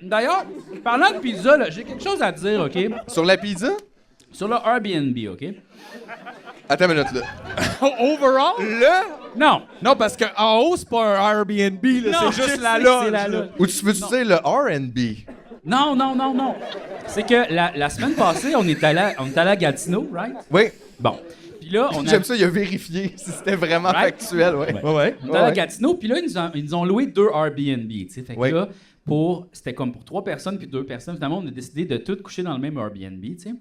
d'ailleurs, parlant de pizza, là, j'ai quelque chose à te dire, OK? Sur la pizza? Sur le Airbnb, OK? Attends une minute, là. Overall? Non. Non, parce qu'en haut, c'est pas un Airbnb, là, Non, c'est juste je la sais, loge. c'est la là. loge. Ou tu veux-tu dire le R&B? Non. C'est que la semaine passée, on est allé à Gatineau, right? Oui. Bon. Puis là, on a... J'aime ça, il a vérifié si c'était vraiment Right? factuel, ouais. Ouais. Ouais. On est allé à Gatineau, puis là, ils nous ont loué 2 Airbnb, tu sais. Fait que Oui. là, c'était comme pour 3 personnes puis 2 personnes. Finalement, on a décidé de tous coucher dans le même Airbnb, tu sais.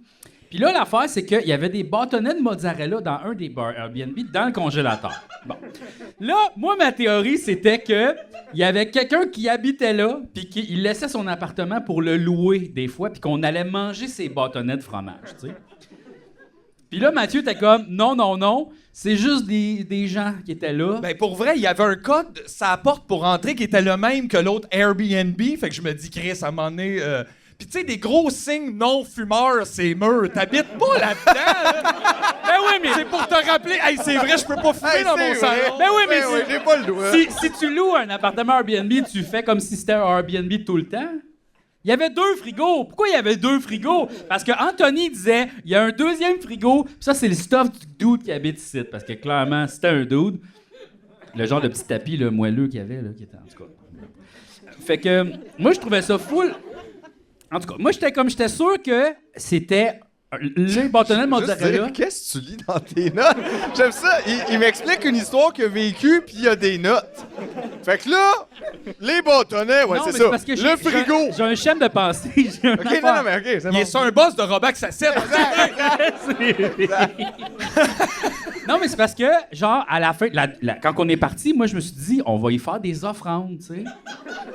Puis là, l'affaire, c'est qu'il y avait des bâtonnets de mozzarella dans un des Airbnb dans le congélateur. Bon. Là, moi, ma théorie, c'était que il y avait quelqu'un qui habitait là, puis qu'il laissait son appartement pour le louer des fois, puis qu'on allait manger ses bâtonnets de fromage, tu sais. Puis là, Mathieu était comme « Non, c'est juste des gens qui étaient là. » Ben, pour vrai, il y avait un code, sa porte pour entrer qui était le même que l'autre Airbnb. Fait que je me dis, Chris, à un moment donné... Puis tu sais, des gros signes non-fumeurs, ces murs. T'habites pas là-dedans, là. Ben oui, mais... C'est pour te rappeler, hey, c'est vrai, je peux pas fumer dans mon salon. Ben oui, mais oui, j'ai pas le droit. si tu loues un appartement Airbnb, tu fais comme si c'était un Airbnb tout le temps. Il y avait 2 frigos. Pourquoi il y avait 2 frigos? Parce que Anthony disait, il y a un deuxième frigo. Puis ça, c'est le stuff du dude qui habite ici. Parce que clairement, c'était un dude. Le genre de petit tapis là, moelleux qu'il y avait, là, qui était en tout cas. Fait que moi, je trouvais ça full. En tout cas, moi, j'étais sûr que c'était le bâtonnet de Juste mozzarella. dire, qu'est-ce que tu lis dans tes notes? J'aime ça. Il m'explique une histoire qu'il a vécue, puis il y a des notes. Fait que là, les bâtonnets, ouais, Non, c'est mais ça. parce que Le frigo. J'ai un schème de pensée. J'ai un OK, affaire. non, mais OK, c'est Il bon. est sur un boss de Robax à 7. Non, mais c'est parce que, genre, à la fin, quand on est parti, moi, je me suis dit, on va y faire des offrandes, tu sais.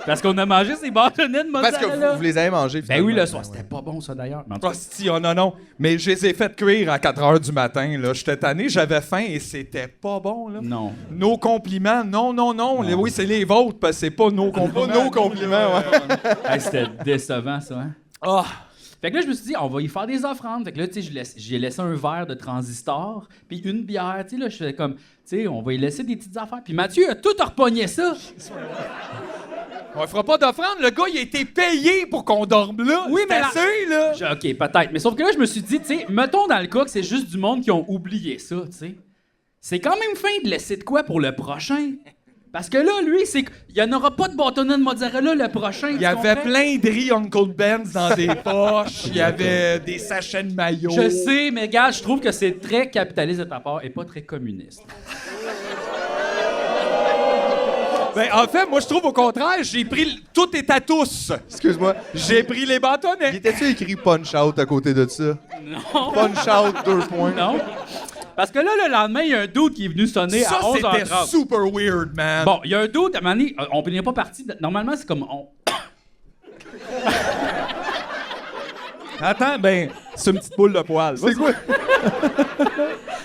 Parce qu'on a mangé ces bâtonnets de Parce mozzarella. que vous les avez mangés, Ben oui, finalement. le soir. C'était pas bon, ça, d'ailleurs. Mais en tout cas, Hostie, oh non. Mais je les ai fait cuire à 4 h du matin, là. J'étais tanné, j'avais faim et c'était pas bon, là. non. Nos compliments, non. Oui, c'est les vôtres, parce que c'est pas nos compliments. Pas nos compliments, ouais. Hey, c'était décevant, ça, hein? Ah, Fait que là, je me suis dit, on va y faire des offrandes. Fait que là, tu sais, j'ai laissé un verre de transistor, puis une bière. Tu sais, là, je faisais comme, tu sais, on va y laisser des petites affaires. Puis Mathieu a tout repogné ça. on fera pas d'offrande. Le gars, il a été payé pour qu'on dorme là. Oui, mais C'est assez, là. OK, peut-être. Mais sauf que là, je me suis dit, tu sais, mettons dans le cas que c'est juste du monde qui ont oublié ça, tu sais. C'est quand même fin de laisser de quoi pour le prochain. Parce que là, lui, c'est il y en aura pas de bâtonnet de mozzarella le prochain. Il y avait plein de riz Uncle Ben's dans des poches. Il y avait des sachets de maillot. Je sais, mais gars, je trouve que c'est très capitaliste de ta part et pas très communiste. Ben, en fait, moi, je trouve au contraire, j'ai pris... Tout est à tous. Excuse-moi. J'ai pris les bâtonnets. Il était-tu écrit Punch Out à côté de ça? Non. Punch Out, 2 points. Non. Parce que là, le lendemain, il y a un dude qui est venu sonner Ça, à c'était 11h30. super weird, man. Bon, il y a un dude, à un moment donné, on n'est pas parti. Normalement, c'est comme... Attends, ben, c'est une petite boule de poil. C'est quoi?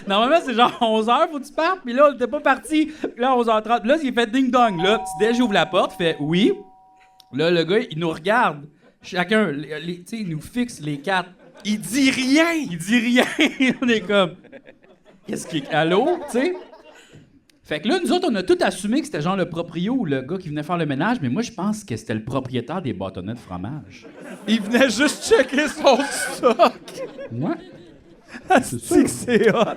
Normalement, c'est genre 11h, faut que tu partes. Puis là, on n'était pas parti. Puis là, 11h30. Là, il fait ding-dong. Là, petit déj ouvre la porte, fait oui. Là, le gars, il nous regarde. Chacun, tu sais, il nous fixe les 4. Il dit rien. Il dit rien. On est comme... Qu'est-ce qui... Allô? Tu sais? Fait que là, nous autres, on a tout assumé que c'était genre le proprio ou le gars qui venait faire le ménage, mais moi, je pense que c'était le propriétaire des bâtonnets de fromage. Il venait juste checker son stock. Ouais. C'est que c'est hot.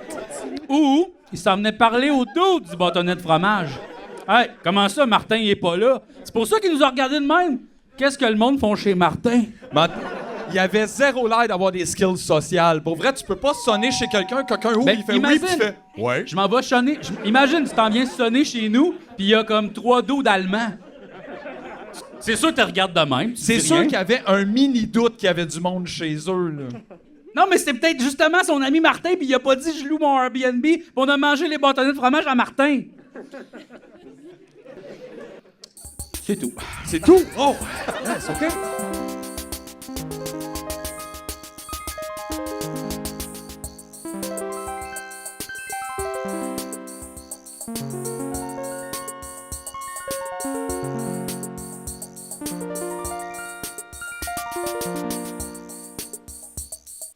Ou il s'en venait parler au dos du bâtonnet de fromage. Hey, comment ça, Martin, il est pas là? C'est pour ça qu'il nous a regardé de même. Qu'est-ce que le monde font chez Martin? Il y avait zéro l'air d'avoir des skills sociales. Pour vrai, tu peux pas sonner chez quelqu'un ouvre, Ben, il fait imagine. oui, puis tu fais ouais. Je m'en vais sonner. Imagine, tu t'en viens sonner chez nous, puis il y a comme 3 dos d'Allemands. C'est sûr que tu regardes de même. tu C'est dis sûr rien. qu'il y avait un mini doute qu'il y avait du monde chez eux, là. Non, mais c'est peut-être justement son ami Martin, puis il a pas dit je loue mon Airbnb, puis on a mangé les bâtonnets de fromage à Martin. C'est tout. C'est tout. Oh, c'est OK.